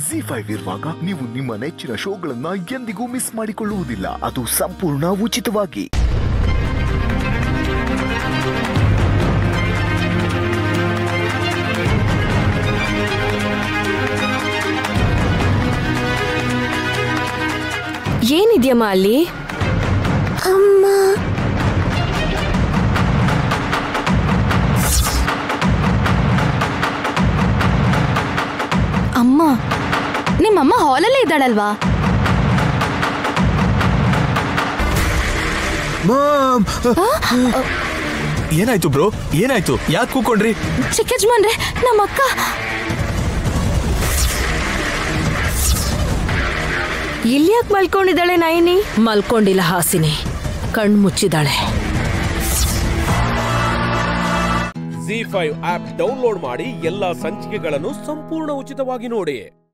ZEE5 ಇರುವಾಗ ನೀವು ನಿಮ್ಮ ನೆಚ್ಚಿನ ಶೋಗಳನ್ನ ಎಂದಿಗೂ ಮಿಸ್ ಮಾಡಿಕೊಳ್ಳುವುದಿಲ್ಲ. ಅದು ಸಂಪೂರ್ಣ ಉಚಿತವಾಗಿ. ಏನಿದ್ಯಮ್ಮ ಅಲ್ಲಿ? ಅಮ್ಮ, ಅಮ್ಮ, ನಿಮ್ಮಮ್ಮ ಹಾಲಲ್ಲೇ ಇದ್ದಾಳಲ್ವಾ? ಏನಾಯ್ತು ಬ್ರೋ? ಏನಾಯ್ತು? ಯಾಕೆ ಕೂಕೊಂಡ್ರಿ? ಚಿಕ್ಕ ಯಜಮಾನ್ರೆ, ನಮ್ಮಕ್ಕ ಇಲ್ಲಿ ಯಾಕೆ ಮಲ್ಕೊಂಡಿದ್ದಾಳೆ ನಯನಿ? ಮಲ್ಕೊಂಡಿಲ್ಲ ಹಾಸಿನಿ, ಕಣ್ಣು ಮುಚ್ಚಿದಾಳೆ. ZEE5 ಆಪ್ ಡೌನ್ಲೋಡ್ ಮಾಡಿ ಎಲ್ಲಾ ಸಂಚಿಕೆಗಳನ್ನು ಸಂಪೂರ್ಣ ಉಚಿತವಾಗಿ ನೋಡಿ.